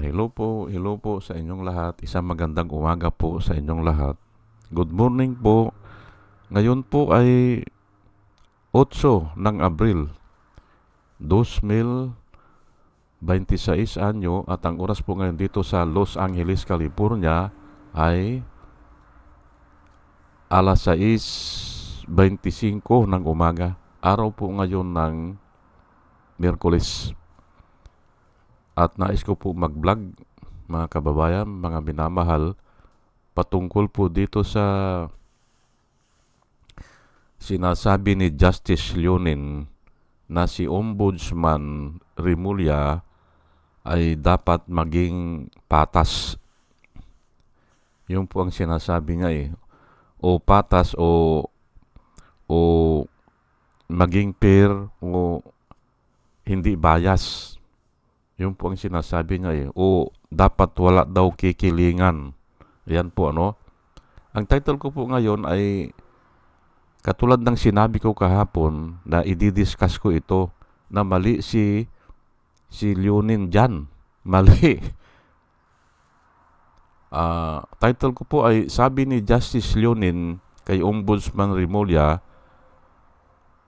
Hello po sa inyong lahat. Isang magandang umaga po sa inyong lahat. Good morning po. Ngayon po ay 8 ng Abril, 2026 anyo at ang oras po ngayon dito sa Los Angeles, California ay alas 6:25 ng umaga. Araw po ngayon ng Miyerkules. At nais ko po mag-vlog, mga kababayan, mga minamahal, patungkol po dito sa sinasabi ni Justice Leonin na si Ombudsman Rimulya ay dapat maging patas. Yun po ang sinasabi niya O patas o maging fair o hindi bias. Yun po ang sinasabi niya O dapat wala daw kikilingan. Yan po Ang title ko po ngayon ay katulad ng sinabi ko kahapon na i-discuss ko ito na mali si Leonin dyan. Mali. Title ko po ay sabi ni Justice Leonin kay Ombudsman Rimulya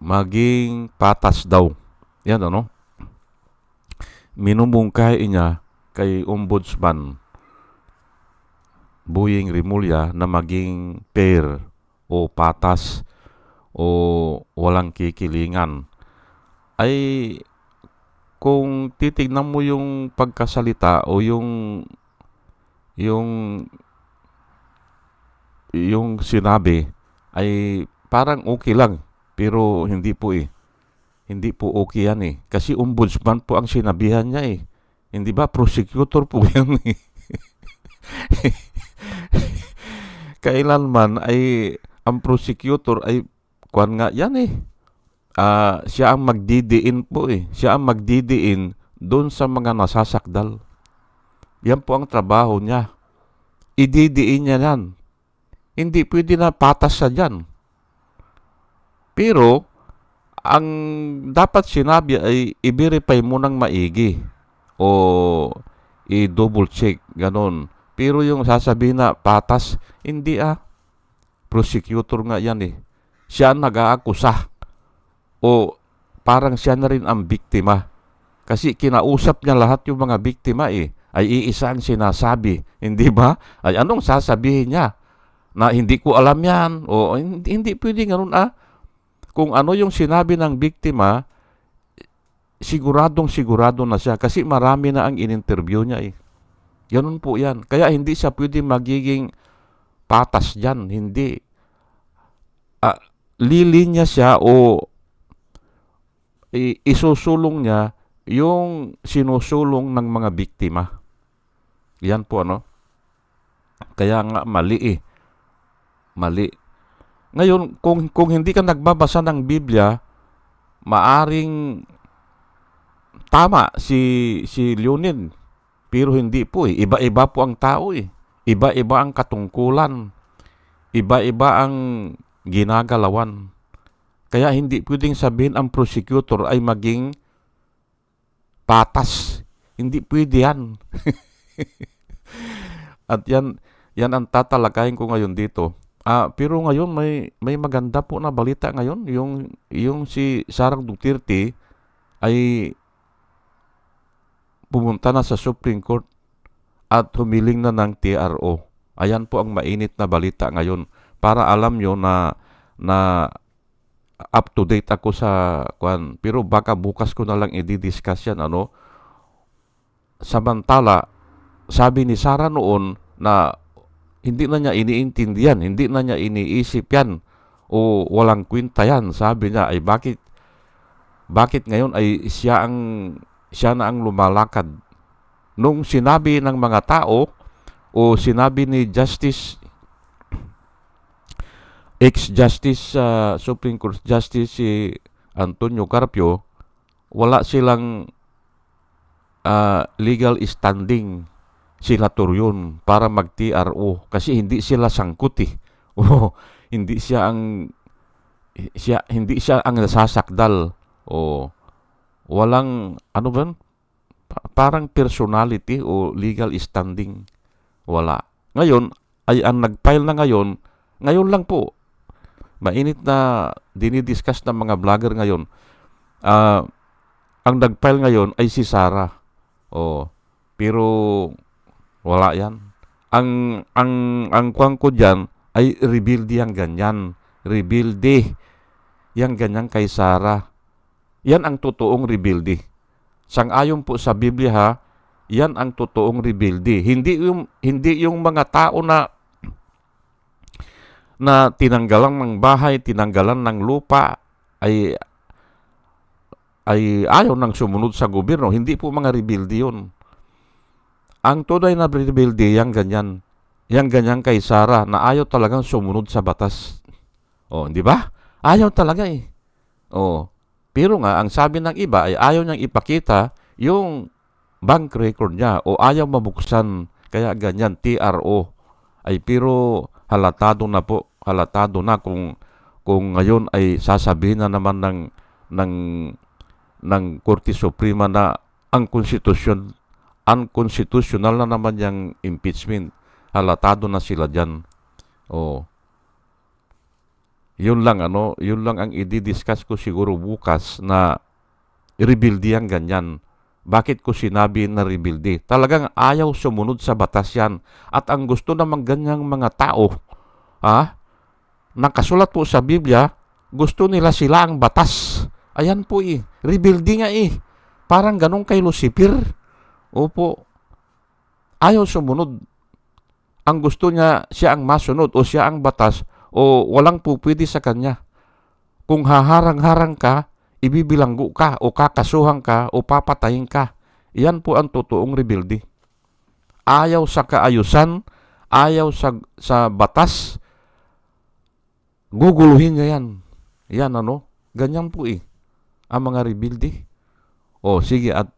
maging patas daw. Yan minumungkay niya kay Ombudsman Boying Rimulya na maging fair o patas o walang kikilingan. Ay kung titignan mo yung pagkasalita o yung sinabi ay parang okay lang pero hindi po Hindi po okay yan Kasi ombudsman po ang sinabihan niya Hindi ba? Prosecutor po yan Kailanman ay ang prosecutor ay kuwan nga yan siya ang magdidiin po Siya ang magdidiin doon sa mga nasasakdal. Yan po ang trabaho niya. Ididiin niya yan. Hindi pwede na patas siya dyan. Pero ang dapat sinabi ay i-verify mo ng maigi o i-double check, ganon. Pero yung sasabihin na patas, hindi prosecutor nga yan Siya ang nag-aakusa o parang siya na rin ang biktima. Kasi kinausap niya lahat yung mga biktima ay iisa ang sinasabi, hindi ba? Ay anong sasabihin niya? Na hindi ko alam yan o hindi pwede ganon Kung ano yung sinabi ng biktima, sigurado na siya kasi marami na ang in-interview niya Ganun po yan. Kaya hindi siya pwede magiging patas dyan. Hindi. Lilinya siya o isusulong niya yung sinusulong ng mga biktima. Yan po Kaya nga mali Mali. Ngayon, kung hindi ka nagbabasa ng Biblia, maaring tama si Leonin. Pero hindi po Iba-iba po ang tao Iba-iba ang katungkulan. Iba-iba ang ginagalawan. Kaya hindi pwedeng sabihin ang prosecutor ay maging patas. Hindi pwede yan. At yan ang tatalakayin ko ngayon dito. Pero ngayon may maganda po na balita ngayon. Yung si Sara Duterte ay pumunta na sa Supreme Court at humiling na ng TRO. Ayan po ang mainit na balita ngayon. Para alam nyo na up to date ako sa kwan. Pero baka bukas ko na lang i-discuss yan Samantala, sabi ni Sara noon na hindi na niya iniintindihan, hindi na niya iniisip yan o walang kwenta yan. Sabi niya ay bakit ngayon ay siya na ang lumalakad. Nung sinabi ng mga tao o sinabi ni ex-Justice Supreme Court Justice si Antonio Carpio, wala silang legal standing sila Toryon para mag-TRO kasi hindi sila sangkot hindi siya ang nasasakdal o walang parang personality o legal standing. Wala. Ngayon, ay ang nag-file na ngayon lang po, mainit na dinidiscuss ng mga vlogger ngayon, ah, ang nag-file ngayon ay si Sarah. Oh, pero wala yan. Ang kwang ko diyan ay rebuilde yang ganyan. Rebuilde yang ganyan kay Sarah. Yan ang totoong rebuilde. Sang-ayon po sa Biblia ha, yan ang totoong rebuilde. Hindi yung mga tao na tinanggalan ng bahay, tinanggalan ng lupa, ay ayaw nang sumunod sa gobyerno. Hindi po mga rebuilde yun. Ang tunay na rebuilde, yang ganyan. Yang ganyan kay Sarah na ayaw talagang sumunod sa batas. Oh, di ba? Ayaw talaga eh. Oh. Pero nga, ang sabi ng iba ay ayaw niyang ipakita yung bank record niya o ayaw mabuksan. Kaya ganyan, TRO. Ay pero halatado na kung ngayon ay sasabihin na naman ng Korte Suprema na ang unconstitutional na naman yung impeachment. Halatado na sila diyan. Oh. Yun lang ang i-discuss ko siguro bukas na rebuilde yang ganyan. Bakit ko sinabi na rebuilde? Talagang ayaw sumunod sa batas yan. At ang gusto namang ganyang mga tao, nakasulat po sa Biblia, gusto nila sila ang batas. Ayan po rebuilde nga Parang ganun kay Lucifer. Opo. Ayaw sumunod. Ang gusto niya, siya ang masunod o siya ang batas o walang pupwede sa kanya. Kung haharang-harang ka, ibibilanggo ka o kakasuhan ka o papatayin ka. Yan po ang totoong rebuilde. Ayaw sa kaayusan, ayaw sa batas, guguluhin niya yan. Yan ganyan po ang mga rebuilde. O sige, at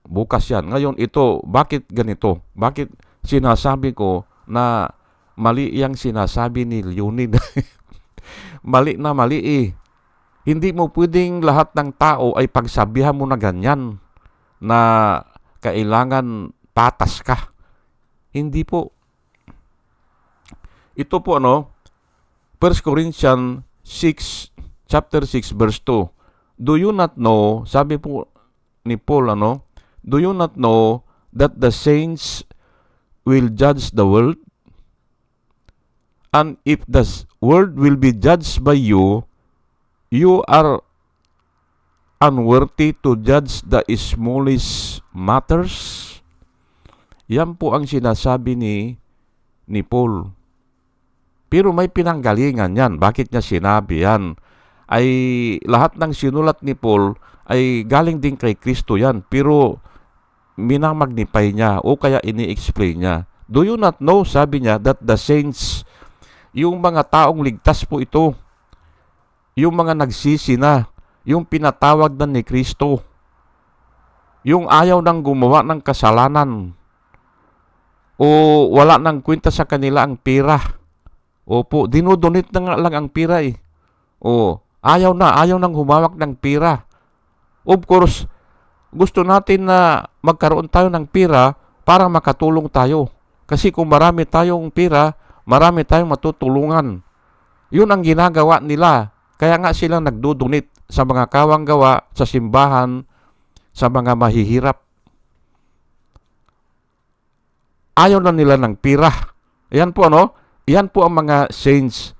bukas yan. Ngayon ito, bakit ganito? Bakit sinasabi ko na mali yang sinasabi ni Leonid? Mali na mali Hindi mo pwedeng lahat ng tao ay pagsabihan mo na ganyan na kailangan patas ka. Hindi po. Ito po 1 Corinthians 6, chapter 6, verse 2. Do you not know, sabi po ni Paul, do you not know that the saints will judge the world? And if the world will be judged by you, you are unworthy to judge the smallest matters. Yan po ang sinasabi ni Paul. Pero may pinanggalingan yan. Bakit niya sinabi yan? Ay lahat ng sinulat ni Paul ay galing din kay Kristo yan. Pero minamagnify niya o kaya ini-explain niya. Do you not know, sabi niya, that the saints, yung mga taong ligtas po ito, yung mga nagsisi na, yung pinatawag na ni Kristo, yung ayaw nang gumawa ng kasalanan, o wala nang kwenta sa kanila ang pera. Opo, dinodonate na nga lang ang pera O, ayaw nang humawak ng pera. Of course, gusto natin na magkaroon tayo ng pera para makatulong tayo. Kasi kung marami tayong pera, marami tayong matutulungan. Yun ang ginagawa nila. Kaya nga silang nagdodonate sa mga kawanggawa, sa simbahan, sa mga mahihirap. Ayaw na nila ng pera. Yan po Yan po ang mga saints.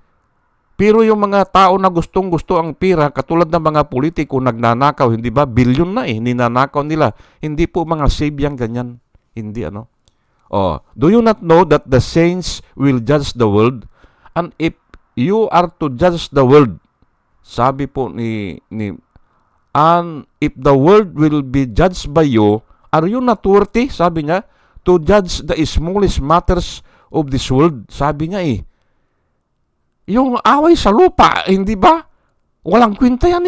Pero yung mga tao na gustong-gusto ang pera, katulad ng mga politiko, nagnanakaw, hindi ba? Bilyon na ninanakaw nila. Hindi po mga savyang ganyan. Hindi do you not know that the saints will judge the world? And if you are to judge the world, sabi po and if the world will be judged by you, are you not worthy, sabi niya, to judge the smallest matters of this world? Sabi niya yung away sa lupa, hindi ba? Walang kwenta yan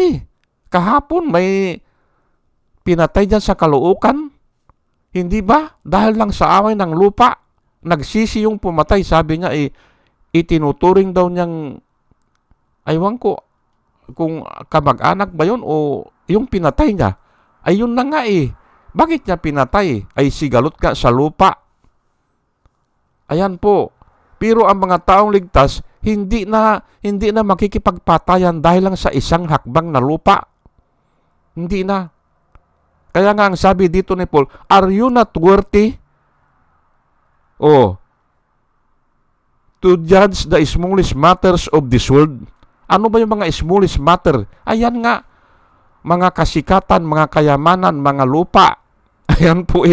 Kahapon may pinatay dyan sa Caloocan, hindi ba? Dahil lang sa away ng lupa, nagsisi yung pumatay. Sabi niya itinuturing daw niyang, aywan ko kung kamag-anak ba yun o yung pinatay niya. Ayun na nga Bakit niya pinatay? Ay sigalot ka sa lupa. Ayan po. Pero ang mga taong ligtas, hindi na makikipagpatayan dahil lang sa isang hakbang na lupa. Hindi na. Kaya nga ang sabi dito ni Paul, are you not worthy? To judge the smallest matters of this world. Ano ba yung mga smallest matter? Ayan nga, mga kasikatan, mga kayamanan, mga lupa. Ayan po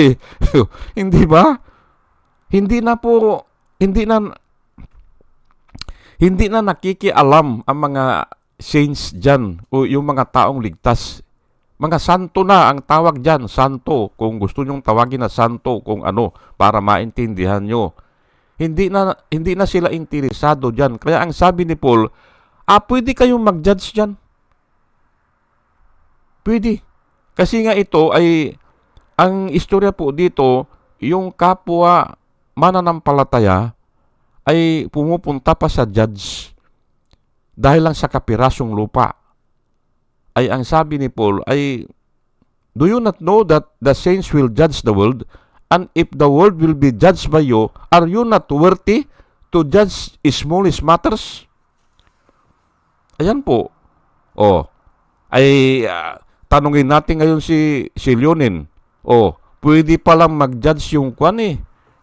Hindi ba? Hindi na nakikialam ang mga saints dyan o yung mga taong ligtas. Mga santo na ang tawag dyan, santo. Kung gusto nyong tawagin na santo, kung ano, para maintindihan nyo. Hindi na sila interesado dyan. Kaya ang sabi ni Paul, pwede kayong mag-judge dyan. Pwede. Kasi nga ito ay, ang istorya po dito, yung kapwa mananampalataya ay pumupunta pa sa judge dahil lang sa kapirasong lupa. Ay ang sabi ni Paul ay, do you not know that the saints will judge the world? And if the world will be judged by you, are you not worthy to judge smallest matters? Ayan po. Tanungin natin ngayon si Leonin. Pwede palang mag-judge yung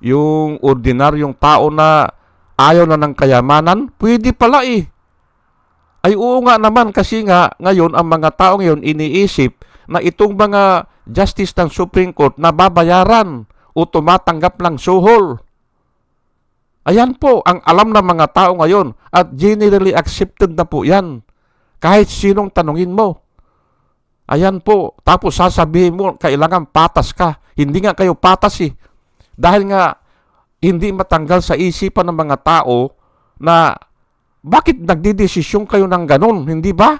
yung ordinaryong tao na ayaw na ng kayamanan? Pwede pala Ay oo nga naman kasi nga ngayon ang mga tao ngayon iniisip na itong mga justice ng Supreme Court na babayaran o tumatanggap ng suhol. Ayan po ang alam ng mga tao ngayon at generally accepted na po yan. Kahit sinong tanungin mo. Ayan po. Tapos sasabihin mo, kailangan patas ka. Hindi nga kayo patas Dahil nga hindi matanggal sa isipan ng mga tao na bakit nagdidesisyon kayo ng ganun, hindi ba?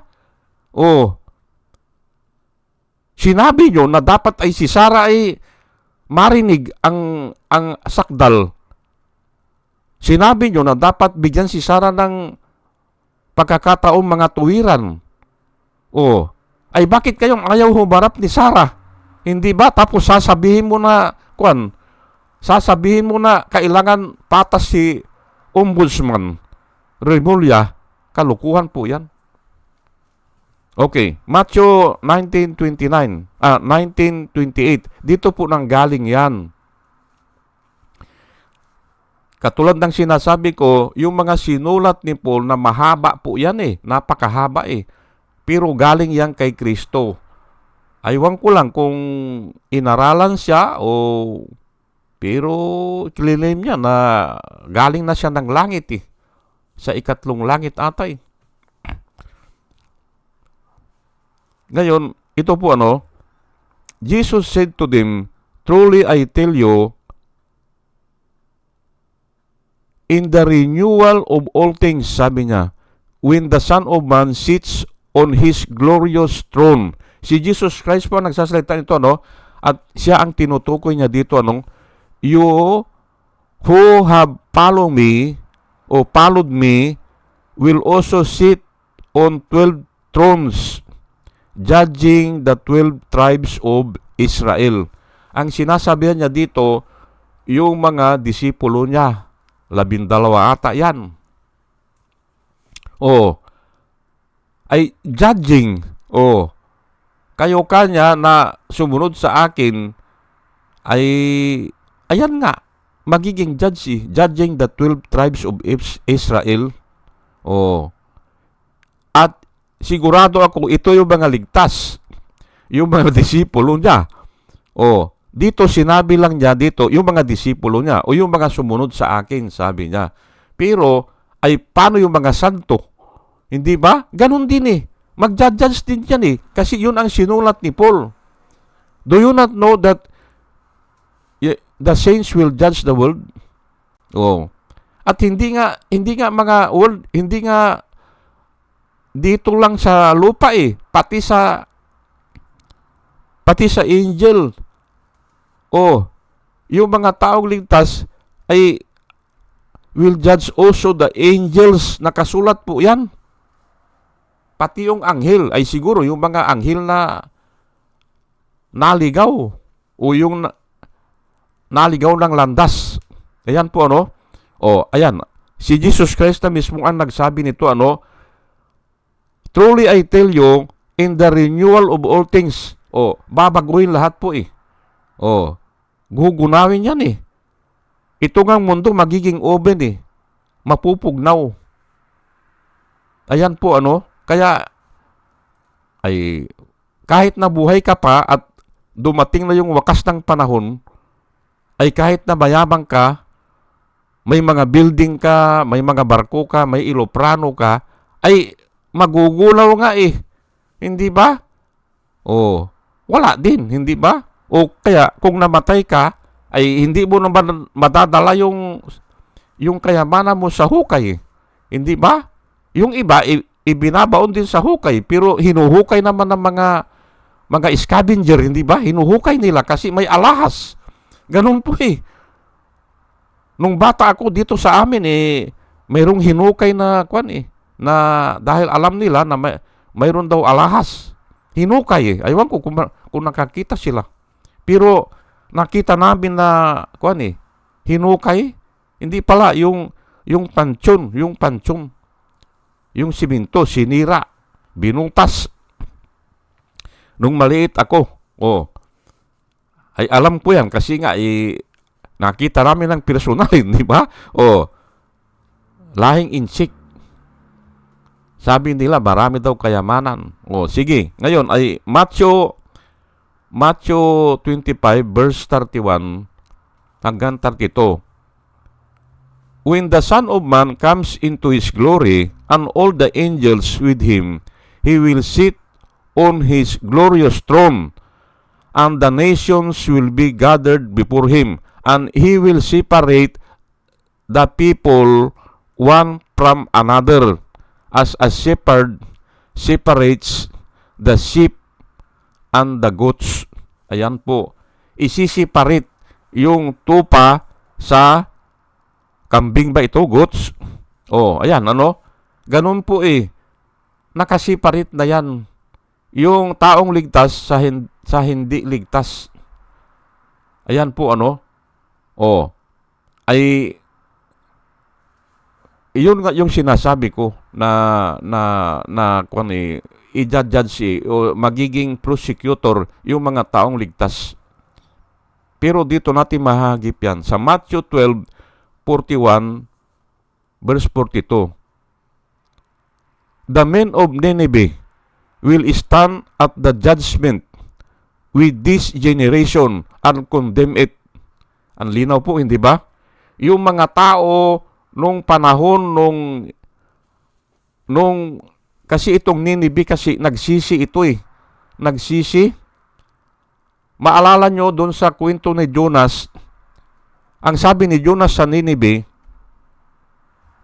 Sinabi nyo na dapat ay si Sarah ay marinig ang sakdal. Sinabi nyo na dapat bigyan si Sarah ng pagkakataong mga tuwiran. Ay bakit kayong ayaw humarap ni Sarah? Hindi ba? Tapos sasabihin mo na kailangan patas si Ombudsman Remulla, kalukuhan po yan. Okay, Matthew 19:28. Dito po nang galing yan. Katulad ng sinasabi ko, yung mga sinulat ni Paul na mahaba po yan napakahaba Pero galing yan kay Kristo. Aywan ko lang kung inaralan siya pero kililim niya na galing na siya ng langit Sa ikatlong langit atay. Ngayon, ito po Jesus said to them, truly I tell you, in the renewal of all things, sabi niya, when the Son of Man sits on His glorious throne. Si Jesus Christ po nagsasalita nito, at siya ang tinutukoy niya dito, you who have followed me will also sit on 12 thrones, judging the 12 tribes of Israel. Ang sinasabihan niya dito, yung mga disipulo niya, 12 ata yan. Ay judging. Kayo kanya na sumunod sa akin, ay, ayan nga, magiging judge judging the 12 tribes of Israel. At sigurado ako, ito yung mga ligtas, yung mga disipulo niya. Dito sinabi lang niya dito, yung mga disipulo niya, o yung mga sumunod sa akin, sabi niya. Pero, ay paano yung mga santo? Hindi ba? Ganon din Mag-judge din yan kasi yun ang sinulat ni Paul. Do you not know that the saints will judge the world? At hindi nga mga world, hindi nga dito lang sa lupa pati sa angel. Yung mga taong ligtas ay will judge also the angels. Nakasulat po yan. Pati yung anghel ay siguro yung mga anghel na naligaw. o yung naligaw ng landas. Ayan po ano. O, ayan. Si Jesus Christ na mismo ang nagsabi nito ano. Truly I tell you, in the renewal of all things. O, babaguhin lahat po eh. O, gugunawin yan eh. Ito ngang mundo magiging oven eh. Mapupugnaw. Ayan po ano. Kaya, ay, kahit nabuhay ka pa at dumating na yung wakas ng panahon, ay kahit na mayabang ka, may mga building ka, may mga barko ka, may eroplano ka, ay magugulaw nga eh. Hindi ba? O, wala din, hindi ba? O kaya, kung namatay ka, ay hindi mo naman madadala yung kayamanan mo sa hukay. Hindi ba? Yung iba, ibinabaon din sa hukay, pero hinuhukay naman ng mga scavenger, hindi ba? Hinuhukay nila kasi may alahas. Ganun po eh. Nung bata ako dito sa amin mayroong hinukay na na dahil alam nila na mayroon daw alahas. Hinukay eh. Aywan ko kung nakakita sila. Pero nakita namin na hinukay. Hindi pala yung pansyon, yung siminto sinira, binutas. Nung maliit ako, ay alam ko yan kasi nga nakita namin ng personal, di ba? Lahing insik. Sabi nila marami daw kayamanan. Sige. Ngayon ay Matthew 25 verse 31 hanggang 32. When the Son of Man comes into his glory and all the angels with him, he will sit on his glorious throne, and the nations will be gathered before him, and he will separate the people one from another, as a shepherd separates the sheep and the goats. Ayan po. Isisiparate yung tupa sa kambing ba ito? Goats? Ayan, ano? Ganun po eh. Nakasiparate na yan. Yung taong ligtas sa hindi ligtas. Ayan po ano. Ay iyon nga yung sinasabi ko na i-judge o magiging prosecutor yung mga taong ligtas. Pero dito natin mahagip yan sa Matthew 12:41 verse 42. The men of Nineveh will stand at the judgment with this generation and condemn it. Ang linaw po, hindi ba? Yung mga tao nung panahon nung kasi itong Nineveh kasi nagsisi ito eh. Nagsisi. Maalala nyo doon sa kwento ni Jonas, ang sabi ni Jonas sa Nineveh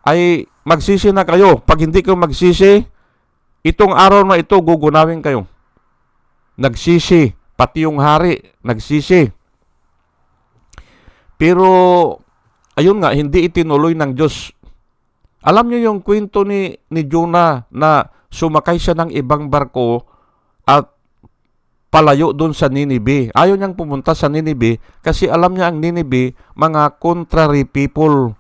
ay magsisi na kayo. Pag hindi kayo magsisi, itong araw na ito, gugunawin kayo. Nagsisi. Pati yung hari, nagsisi. Pero, ayun nga, hindi itinuloy ng Diyos. Alam niyo yung kwento ni Jonah na sumakay siya ng ibang barko at palayo doon sa Nineveh. Ayaw niyang pumunta sa Nineveh kasi alam niya ang Nineveh, mga contrary people.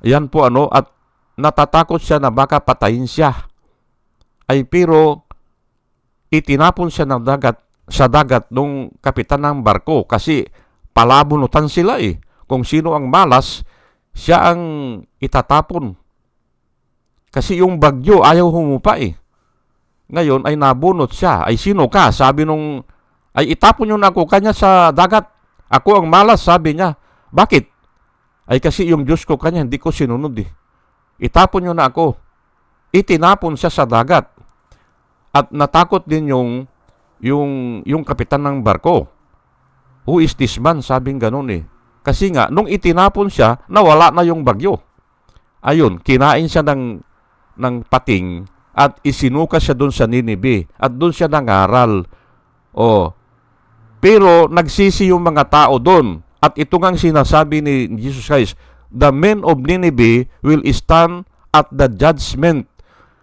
Yan po ano, at natatakot siya na baka patayin siya. Ay pero itinapon siya sa dagat nung kapitan ng barko kasi palabunutan sila eh. Kung sino ang malas, siya ang itatapon. Kasi yung bagyo ayaw humupa eh. Ngayon ay nabunot siya. Ay sino ka? Sabi nung, ay itapon nyo na ako kanya sa dagat. Ako ang malas, sabi niya. Bakit? Ay kasi yung Diyos ko kanya, hindi ko sinunod eh. Itapon nyo na ako. Itinapon siya sa dagat. At natakot din yung kapitan ng barko. Who is this man? Sabing ganun eh. Kasi nga, nung itinapon siya, nawala na yung bagyo. Ayun, kinain siya ng pating at isinuka siya doon sa Nineveh. At doon siya nangaral. Pero nagsisi yung mga tao doon. At ito ngang sinasabi ni Jesus Christ, the men of Nineveh will stand at the judgment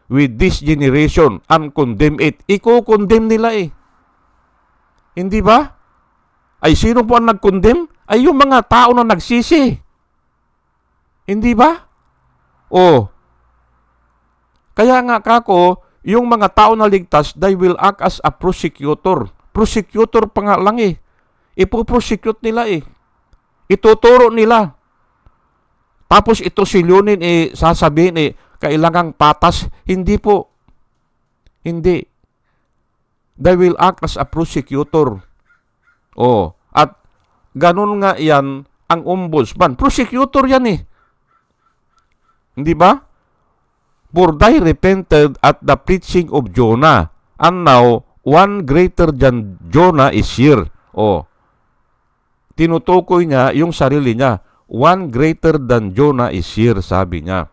with this generation and condemn it. Iko-condemn nila eh. Hindi ba? Ay sino po ang nag-condemn? Ay yung mga tao na nagsisi. Hindi ba? O, kaya nga kako, yung mga tao na ligtas, they will act as a prosecutor. Prosecutor pa nga lang eh. Ipoprosecute nila eh. Ituturo nila. Tapos ito silyunin eh, sasabihin eh, kailangang patas. Hindi po. Hindi. They will act as a prosecutor. Oh, at ganun nga yan ang ombudsman. Prosecutor yan eh. Hindi ba? For they repented at the preaching of Jonah, and now one greater than Jonah is here. Oh, tinutukoy niya yung sarili niya. One greater than Jonah is here, sabi niya.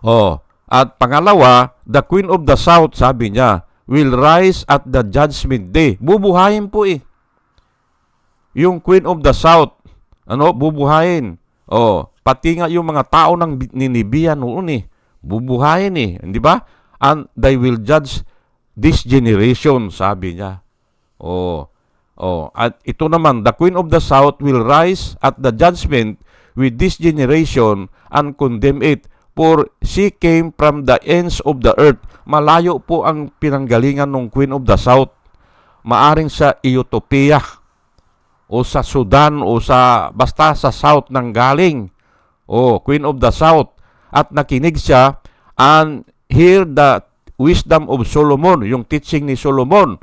Oh, at pangalawa, the Queen of the South, sabi niya, will rise at the judgment day. Bubuhayin po eh. Yung Queen of the South, bubuhayin. Oh, pati nga yung mga tao ng Nineveh noon eh. Bubuhayin eh, hindi ba? And they will judge this generation, sabi niya. Oh, at ito naman, the Queen of the South will rise at the judgment with this generation and condemn it, for she came from the ends of the earth. Malayo po ang pinanggalingan ng Queen of the South. Maaring sa Ethiopia o sa Sudan o basta sa South nang galing. Queen of the South. At nakinig siya and hear the wisdom of Solomon, yung teaching ni Solomon.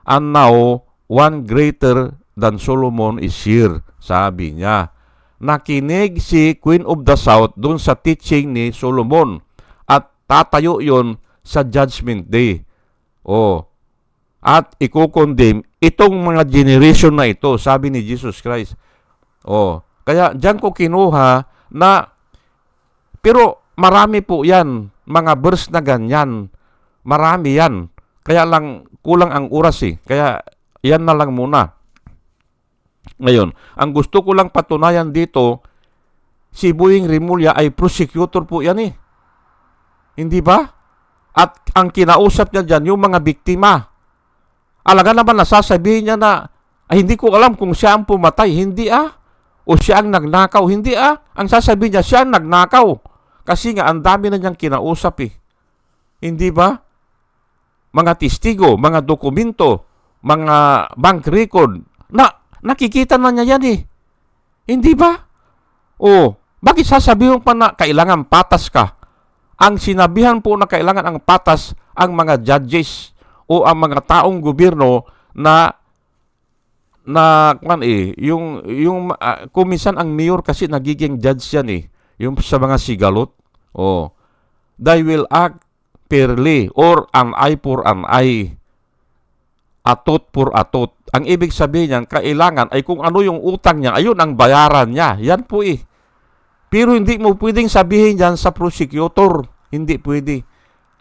And now, one greater than Solomon is here, sabi niya. Nakinig si Queen of the South dun sa teaching ni Solomon at tatayo yon sa Judgment Day. At ikukondem itong mga generation na ito, sabi ni Jesus Christ. Kaya diyan ko kinuha na, pero marami po yan, mga verse na ganyan. Marami yan. Kaya lang kulang ang oras eh. Kaya yan na lang muna. Ngayon, ang gusto ko lang patunayan dito, si Boying Rimulya ay prosecutor po yan eh. Hindi ba? At ang kinausap niya dyan, yung mga biktima. Alaga naman nasasabihin niya na, hindi ko alam kung siya ang pumatay. Hindi o siya ang nagnakaw. Hindi Ang sasabihin niya, siya ang nagnakaw. Kasi nga, ang dami na niyang kinausap eh. Hindi ba? Mga testigo, mga dokumento, mga bank record, nakikita na niya yan eh. Hindi ba? Bakit sasabihin pa na kailangan patas ka? Ang sinabihan po na kailangan ang patas ang mga judges o ang mga taong gobyerno kung minsan ang mayor kasi nagiging judge yan eh. Yung sa mga sigalot. They will act fairly or an eye for an eye. Atot for atot. Ang ibig sabihin niyan, kailangan ay kung ano yung utang niya, ayun ang bayaran niya. Yan po eh. Pero hindi mo pwedeng sabihin yan sa prosecutor. Hindi pwede.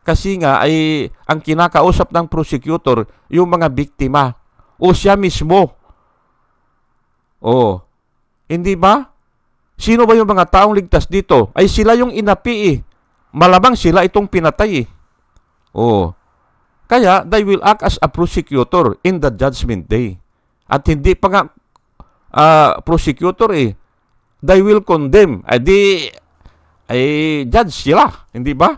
Kasi nga ay ang kinakausap ng prosecutor, yung mga biktima. O siya mismo. Hindi ba? Sino ba yung mga taong ligtas dito? Ay sila yung inapi eh. Malamang sila itong pinatay eh. Kaya, they will act as a prosecutor in the judgment day. At hindi pa nga prosecutor eh. They will condemn. Judge sila. Hindi ba?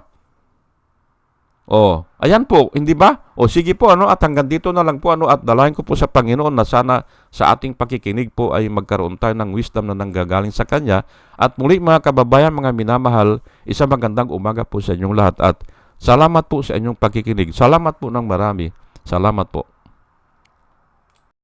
Ayan po. Hindi ba? Sige po, at hanggang dito na lang po, at dalahin ko po sa Panginoon na sana sa ating pakikinig po ay magkaroon tayo ng wisdom na nanggagaling sa Kanya. At muli mga kababayan, mga minamahal, isang magandang umaga po sa inyong lahat. At salamat po sa inyong pakikinig. Salamat po ng marami. Salamat po.